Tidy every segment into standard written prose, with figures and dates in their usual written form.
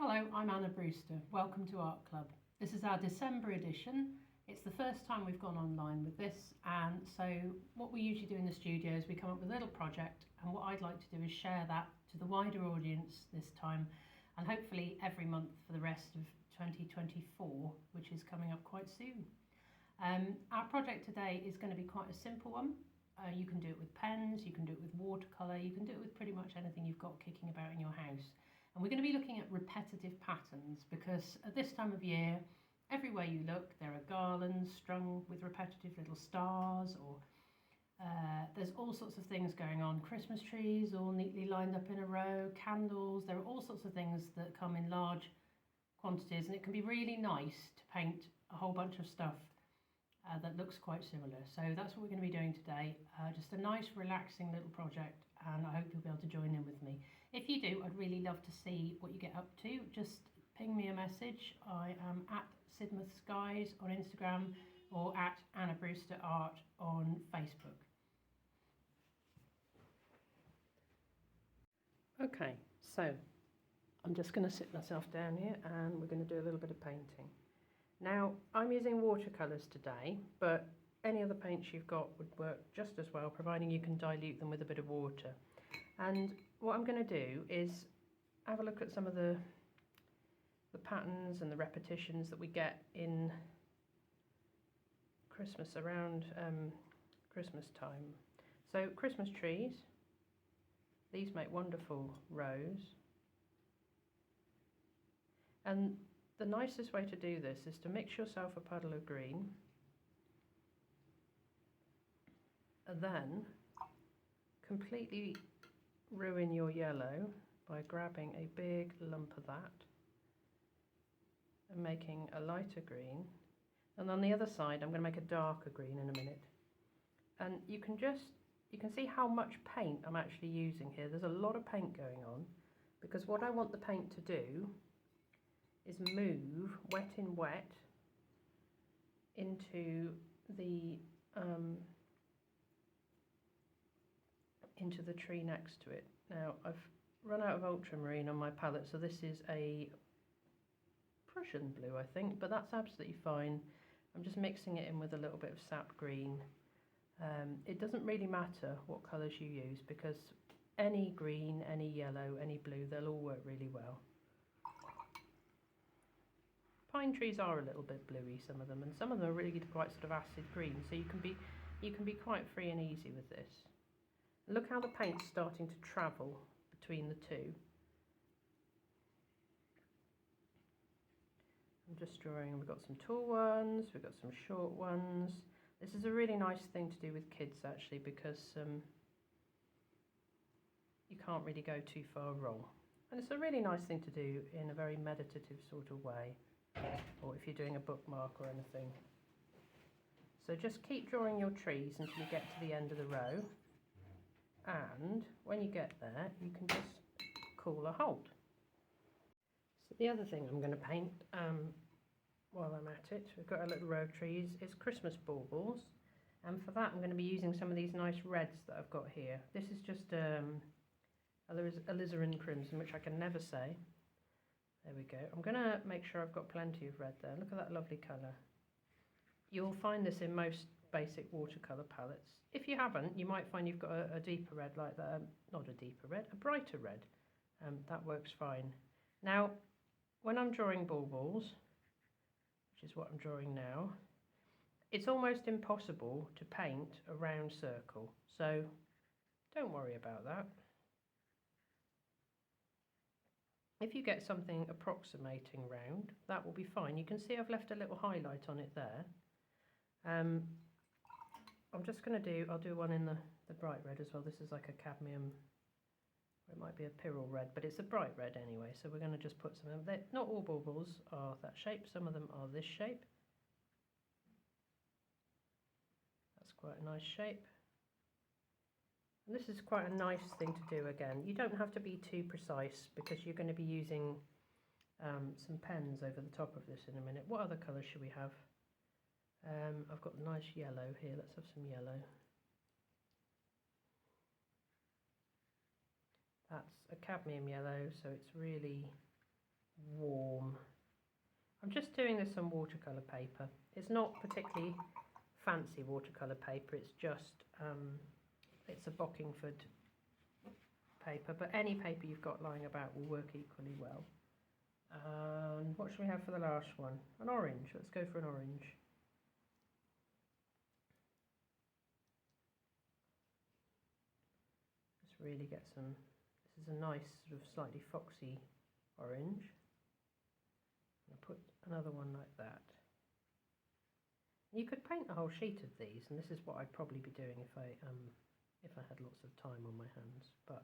Hello, I'm Anna Brewster. Welcome to Art Club. This is our December edition. It's the first time we've gone online with this, and so what we usually do in the studio is we come up with a little project, and what I'd like to do is share that to the wider audience this time, and hopefully every month for the rest of 2024, which is coming up quite soon. Our project today is going to be quite a simple one. You can do it with pens, you can do it with watercolour, you can do it with pretty much anything you've got kicking about in your house. And we're going to be looking at repetitive patterns because at this time of year, everywhere you look, there are garlands strung with repetitive little stars, or there's all sorts of things going on. Christmas trees all neatly lined up in a row, candles, there are all sorts of things that come in large quantities, and it can be really nice to paint a whole bunch of stuff that looks quite similar. So that's what we're going to be doing today. Just a nice relaxing little project, and I hope you'll be able to join in with me. If you do, I'd really love to see what you get up to. Just ping me a message. I am at Sidmouth Skies on Instagram or at Anna Brewster Art on Facebook. Okay, so I'm just going to sit myself down here and we're going to do a little bit of painting. Now, I'm using watercolours today, but any other paints you've got would work just as well, providing you can dilute them with a bit of water. And what I'm going to do is have a look at some of the patterns and the repetitions that we get in Christmas, around Christmas time. So Christmas trees, these make wonderful rows. And the nicest way to do this is to mix yourself a puddle of green and then completely ruin your yellow by grabbing a big lump of that and making a lighter green. And on the other side I'm going to make a darker green in a minute. And you can see how much paint I'm actually using here. There's a lot of paint going on because what I want the paint to do is move wet in wet into the tree next to it. Now I've run out of ultramarine on my palette, so this is a Prussian blue I think, but that's absolutely fine. I'm just mixing it in with a little bit of sap green. It doesn't really matter what colours you use because any green, any yellow, any blue, they'll all work really well. Pine trees are a little bit bluey, some of them, and some of them are really quite sort of acid green, so you can be quite free and easy with this. And look how the paint's starting to travel between the two. I'm just drawing, we've got some tall ones, we've got some short ones. This is a really nice thing to do with kids actually, because you can't really go too far wrong. And it's a really nice thing to do in a very meditative sort of way, or if you're doing a bookmark or anything. So just keep drawing your trees until you get to the end of the row, and when you get there you can just call a halt. So the other thing I'm going to paint while I'm at it, we've got a little row of trees, is Christmas baubles, and for that I'm going to be using some of these nice reds that I've got here. This is just alizarin crimson, which I can never say. There we go. I'm going to make sure I've got plenty of red there. Look at that lovely colour. You'll find this in most basic watercolour palettes. If you haven't, you might find you've got a deeper red like that. Not a deeper red, a brighter red. That works fine. Now, when I'm drawing baubles, which is what I'm drawing now, it's almost impossible to paint a round circle. So don't worry about that. If you get something approximating round, that will be fine. You can see I've left a little highlight on it there. I'm just going to I'll do one in the bright red as well. This is like a cadmium, or it might be a pyrrole red, but it's a bright red anyway. So we're going to just put some of them. Not all baubles are that shape, some of them are this shape. That's quite a nice shape. And this is quite a nice thing to do again. You don't have to be too precise because you're going to be using some pens over the top of this in a minute. What other colours should we have? I've got a nice yellow here. Let's have some yellow. That's a cadmium yellow, so it's really warm. I'm just doing this on watercolour paper. It's not particularly fancy watercolour paper, it's just, it's a Bockingford paper, but any paper you've got lying about will work equally well. And what should we have for the last one? An orange. Let's go for an orange. Let's really get some, this is a nice sort of slightly foxy orange. I'll put another one like that. You could paint a whole sheet of these, and this is what I'd probably be doing if I had lots of time on my hands, but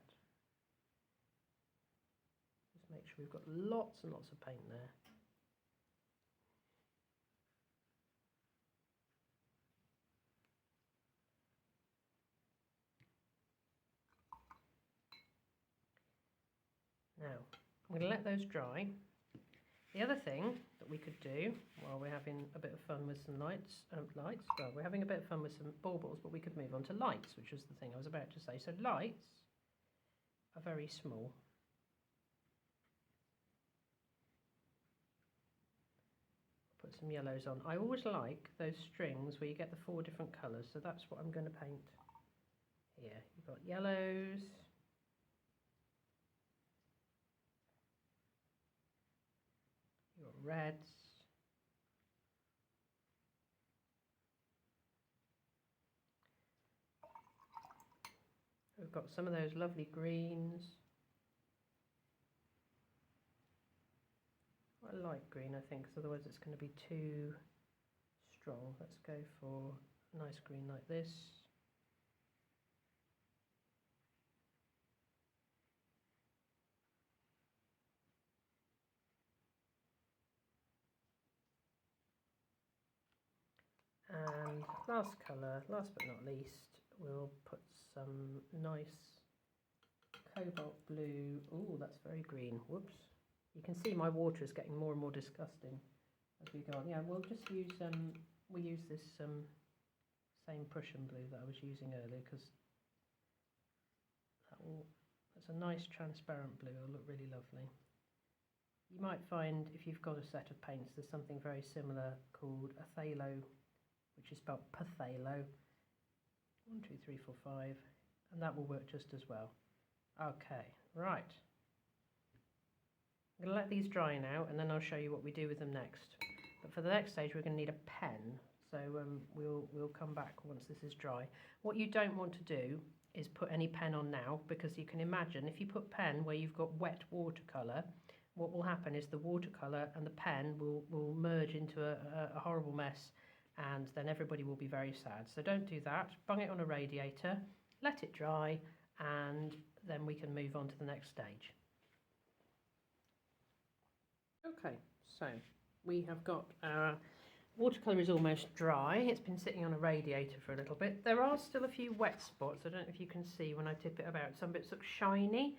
just make sure we've got lots and lots of paint there. Now, I'm going to let those dry. The other thing that we could do while we're having a bit of fun with some well, we're having a bit of fun with some baubles, but we could move on to lights, which was the thing I was about to say. So lights are very small. Put some yellows on. I always like those strings where you get the 4 different colours, so that's what I'm going to paint here. You've got yellows, you've got reds, we've got some of those lovely greens. A light green, I think, because otherwise it's going to be too strong. Let's go for a nice green like this. And last colour, last but not least, we'll put some nice cobalt blue. Oh, that's very green. Whoops. You can see my water is getting more and more disgusting as we go on. Yeah, we'll just use we'll use this same Prussian blue that I was using earlier, because that's a nice transparent blue. It'll look really lovely. You might find if you've got a set of paints, there's something very similar called a phthalo, which is spelled phthalo. 1, 2, 3, 4, 5, and that will work just as well. Okay, right. I'm going to let these dry now, and then I'll show you what we do with them next. But for the next stage, we're going to need a pen, so we'll come back once this is dry. What you don't want to do is put any pen on now, because you can imagine if you put pen where you've got wet watercolour, what will happen is the watercolour and the pen will merge into a horrible mess, and then everybody will be very sad. So don't do that. Bung it on a radiator, let it dry, and then we can move on to the next stage. Okay, so we have got our watercolour is almost dry. It's been sitting on a radiator for a little bit. There are still a few wet spots. I don't know if you can see when I tip it about. Some bits look shiny.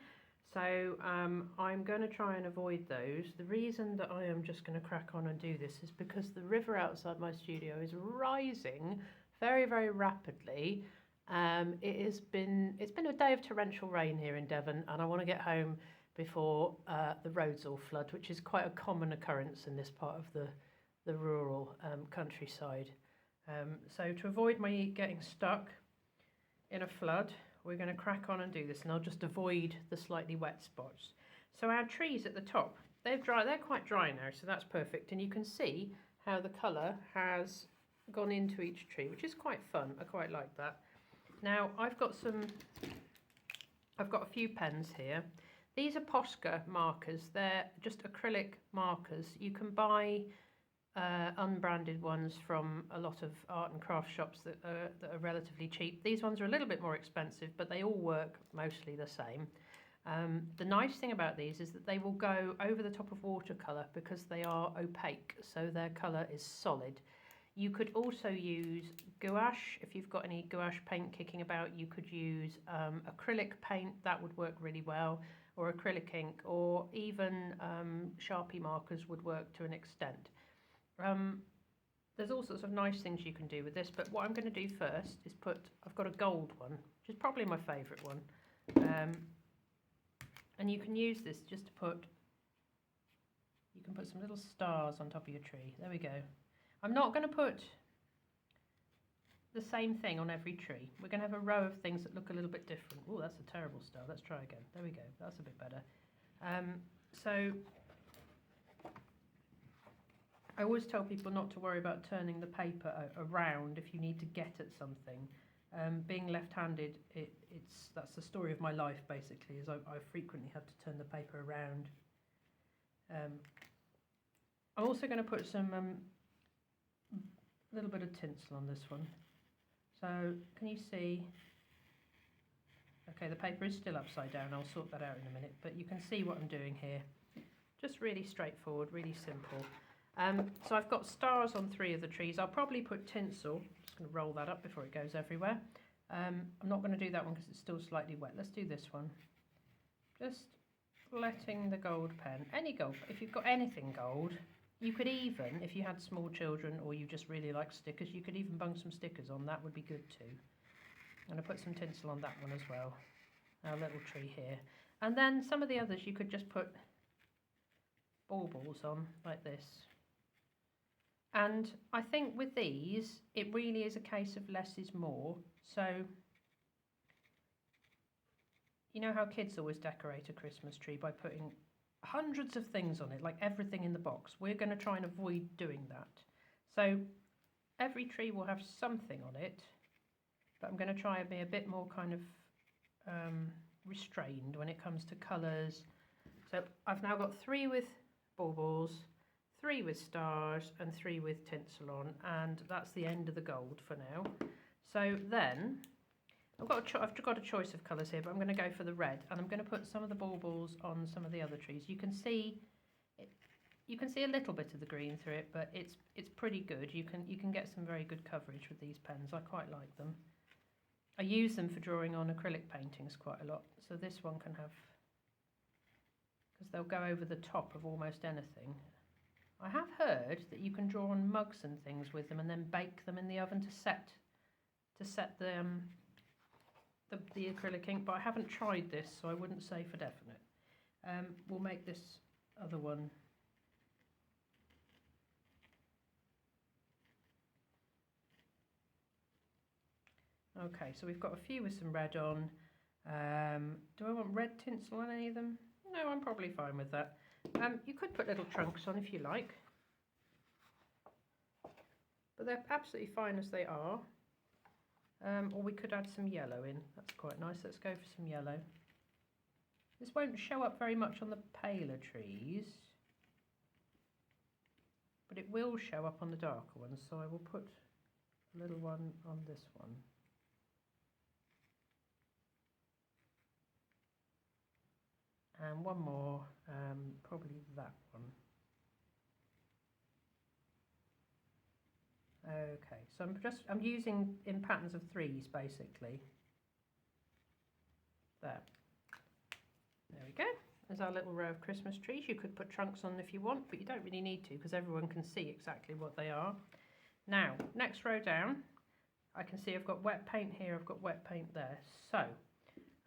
So I'm going to try and avoid those. The reason that I am just going to crack on and do this is because the river outside my studio is rising very, very rapidly. It's been a day of torrential rain here in Devon, and I want to get home before the roads all flood, which is quite a common occurrence in this part of the rural countryside. So to avoid my getting stuck in a flood, we're going to crack on and do this, and I'll just avoid the slightly wet spots. So our trees at the top, they're quite dry now, so that's perfect, and you can see how the colour has gone into each tree, which is quite fun. I quite like that. Now I've got a few pens here. These are Posca markers. They're just acrylic markers. You can buy unbranded ones from a lot of art and craft shops that are relatively cheap. These ones are a little bit more expensive, but they all work mostly the same. The nice thing about these is that they will go over the top of watercolour because they are opaque, so their colour is solid. You could also use gouache. If you've got any gouache paint kicking about, you could use acrylic paint. That would work really well, or acrylic ink, or even Sharpie markers would work to an extent. There's all sorts of nice things you can do with this, but what I'm going to do first is I've got a gold one, which is probably my favourite one, and you can use this just to put you can put some little stars on top of your tree. There we go. I'm not going to put the same thing on every tree. We're going to have a row of things that look a little bit different. Oh, that's a terrible star. Let's try again. There we go. That's a bit better. So I always tell people not to worry about turning the paper around if you need to get at something. Being left-handed, that's the story of my life basically, is I frequently have to turn the paper around. I'm also going to put some little bit of tinsel on this one. So can you see? Okay, the paper is still upside down. I'll sort that out in a minute, but you can see what I'm doing here. Just really straightforward, really simple. So I've got stars on 3 of the trees. I'll probably put tinsel. Just going to roll that up before it goes everywhere. I'm not going to do that one because it's still slightly wet. Let's do this one. Just letting the gold pen, any gold, if you've got anything gold, you could even, if you had small children or you just really like stickers, you could even bung some stickers on. That would be good too. I'm going to put some tinsel on that one as well. Our little tree here. And then some of the others you could just put baubles on like this. And I think with these, it really is a case of less is more. So, you know how kids always decorate a Christmas tree by putting hundreds of things on it, like everything in the box. We're going to try and avoid doing that. So every tree will have something on it, but I'm going to try and be a bit more kind of restrained when it comes to colours. So I've now got 3 with baubles, 3 with stars and 3 with tinsel on, and that's the end of the gold for now. So then I've got a choice of colours here, but I'm going to go for the red, and I'm going to put some of the baubles on some of the other trees. You can see a little bit of the green through it, but it's pretty good. You can get some very good coverage with these pens. I quite like them. I use them for drawing on acrylic paintings quite a lot. So this one can have, because they'll go over the top of almost anything. I have heard that you can draw on mugs and things with them and then bake them in the oven to set the acrylic ink, but I haven't tried this, so I wouldn't say for definite. We'll make this other one okay. So we've got a few with some red on. Do I want red tinsel on any of them? No, I'm probably fine with that. You could put little trunks on if you like, but they're absolutely fine as they are. Or we could add some yellow in. That's quite nice. Let's go for some yellow. This won't show up very much on the paler trees, but it will show up on the darker ones. So I will put a little one on this one. And one more, probably that one. Okay, so I'm using in patterns of 3s basically. There we go. There's our little row of Christmas trees. You could put trunks on if you want, but you don't really need to because everyone can see exactly what they are. Now, next row down, I can see I've got wet paint here, I've got wet paint there. So,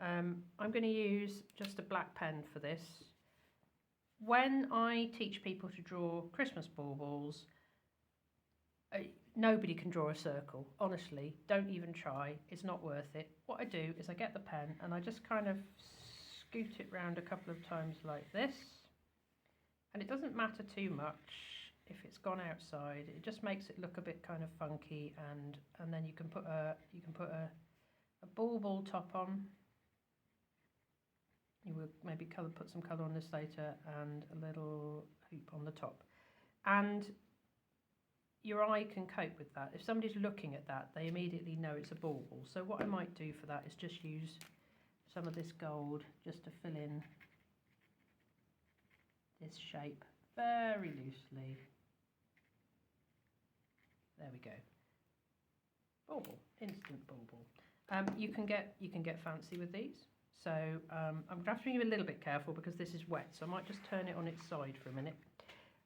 I'm going to use just a black pen for this. When I teach people to draw Christmas baubles, nobody can draw a circle. Honestly, don't even try. It's not worth it. What I do is I get the pen and I just kind of scoot it round a couple of times like this. And it doesn't matter too much if it's gone outside. It just makes it look a bit kind of funky, and then you can put a bauble top on. You will maybe put some colour on this later, and a little hoop on the top. And your eye can cope with that. If somebody's looking at that, they immediately know it's a bauble. So what I might do for that is just use some of this gold just to fill in this shape very loosely. There we go. Bauble, instant bauble. You can get fancy with these. So I'm going to have to be a little bit careful because this is wet, so I might just turn it on its side for a minute.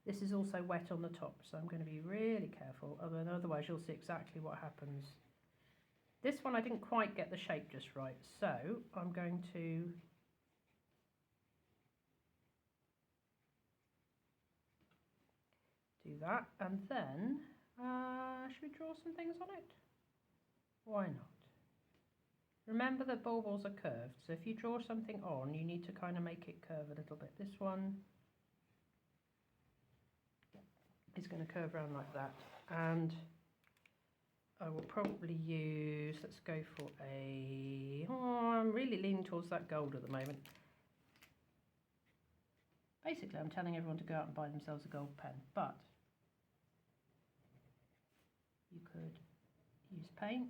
This is also wet on the top, so I'm going to be really careful, otherwise you'll see exactly what happens. This one I didn't quite get the shape just right, so I'm going to that, and then should we draw some things on it? Why not? Remember that baubles are curved, so if you draw something on, you need to kind of make it curve a little bit. This one is going to curve around like that, and I will probably use, let's go for I'm really leaning towards that gold at the moment. Basically, I'm telling everyone to go out and buy themselves a gold pen, but you could use paint.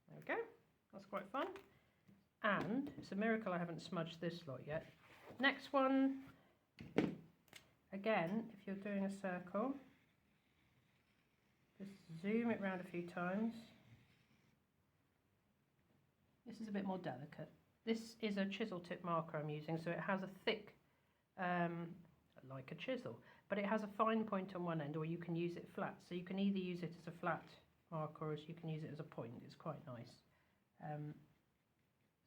There we go, that's quite fun. And it's a miracle I haven't smudged this lot yet. Next one, again, if you're doing a circle, just zoom it round a few times. This is a bit more delicate. This is a chisel tip marker I'm using, so it has a thick, like a chisel, but it has a fine point on one end, or you can use it flat. So you can either use it as a flat marker, or as you can use it as a point. It's quite nice.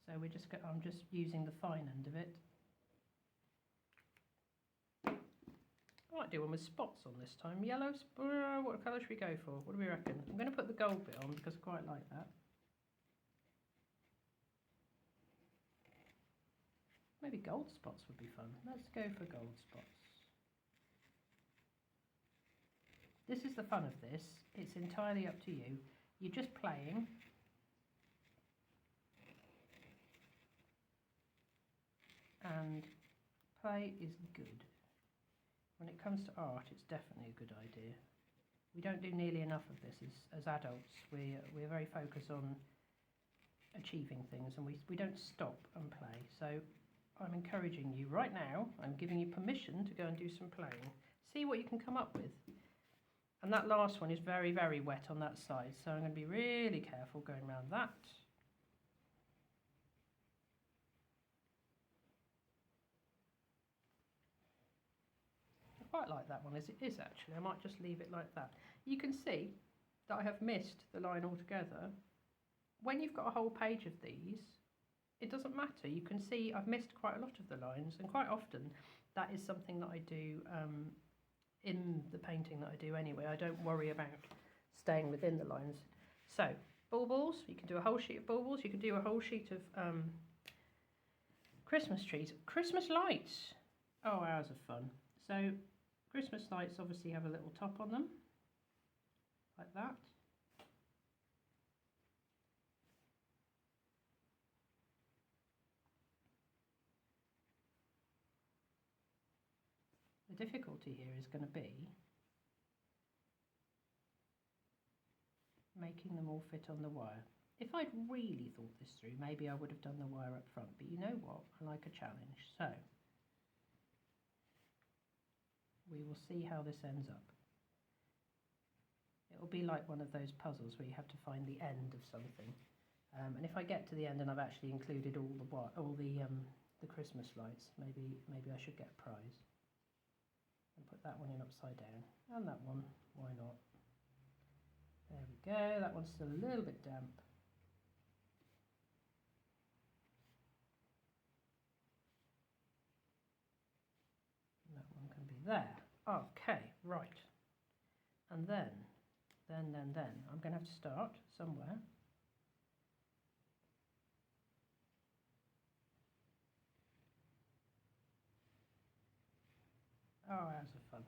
So I'm just using the fine end of it. I might do one with spots on this time. Yellow, what colour should we go for? What do we reckon? I'm going to put the gold bit on because I quite like that. Maybe gold spots would be fun. Let's go for gold spots. This is the fun of this. It's entirely up to you. You're just playing. And play is good. When it comes to art, it's definitely a good idea. We don't do nearly enough of this as adults. We're very focused on achieving things, and we don't stop and play. So I'm encouraging you right now, I'm giving you permission to go and do some playing. See what you can come up with. And that last one is very, very wet on that side, so I'm going to be really careful going around that. I quite like that one as it is actually. I might just leave it like that. You can see that I have missed the line altogether. When you've got a whole page of these, it doesn't matter. You can see I've missed quite a lot of the lines, and quite often that is something that I do in the painting that I do anyway. I don't worry about staying within the lines. So baubles, you can do a whole sheet of baubles, you can do a whole sheet of Christmas trees. Christmas lights, oh, hours of fun. So Christmas lights obviously have a little top on them like that. The difficulty here is going to be making them all fit on the wire. If I'd really thought this through, maybe I would have done the wire up front, but you know what? I like a challenge. So we will see how this ends up. It will be like one of those puzzles where you have to find the end of something. And if I get to the end and I've actually included all the Christmas lights, maybe I should get a prize. And put that one in upside down, and that one, why not? There we go, that one's still a little bit damp. And that one can be there. Okay, right. And then I'm going to have to start somewhere. Oh, hours of fun.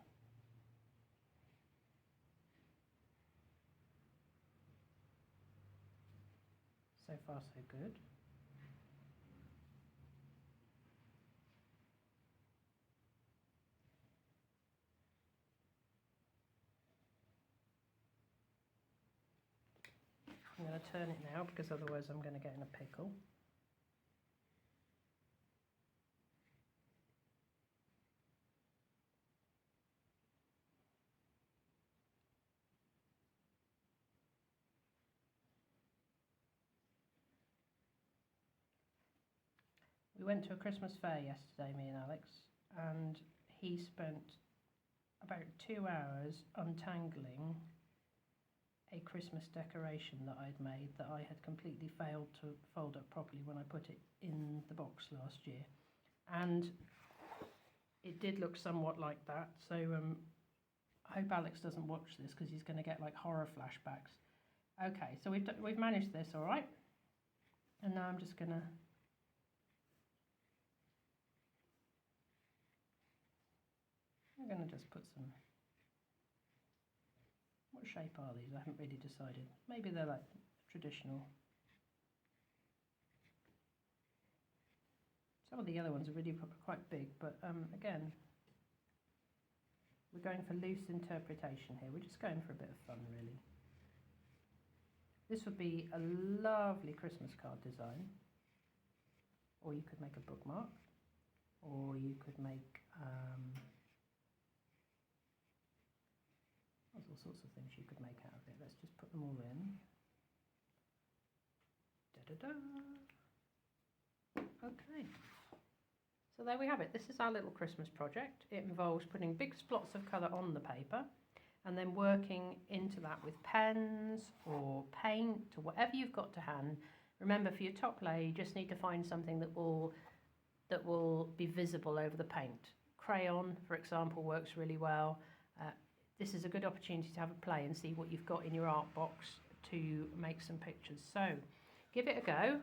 So far, so good. I'm going to turn it now because otherwise I'm going to get in a pickle. We went to a Christmas fair yesterday, me and Alex, and he spent about 2 hours untangling a Christmas decoration that I'd made that I had completely failed to fold up properly when I put it in the box last year. And it did look somewhat like that. So I hope Alex doesn't watch this because he's going to get like horror flashbacks. Okay, so we've managed this, all right. And now I'm just going to just put some, what shape are these? I haven't really decided. Maybe they're like traditional. Some of the other ones are really quite big, but again, we're going for loose interpretation here. We're just going for a bit of fun, really. This would be a lovely Christmas card design, or you could make a bookmark, or you could make there's all sorts of things you could make out of it. Let's just put them all in. Okay, so there we have it. This is our little Christmas project. It involves putting big splots of colour on the paper and then working into that with pens or paint or whatever you've got to hand. Remember, for your top layer, you just need to find something that will be visible over the paint. Crayon, for example, works really well. This is a good opportunity to have a play and see what you've got in your art box to make some pictures. So give it a go.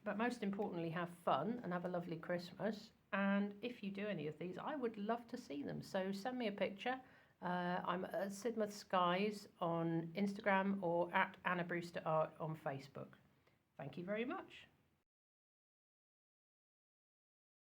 But most importantly, have fun and have a lovely Christmas. And if you do any of these, I would love to see them. So send me a picture. I'm at Sidmouth Skies on Instagram or at Anna Brewster Art on Facebook. Thank you very much.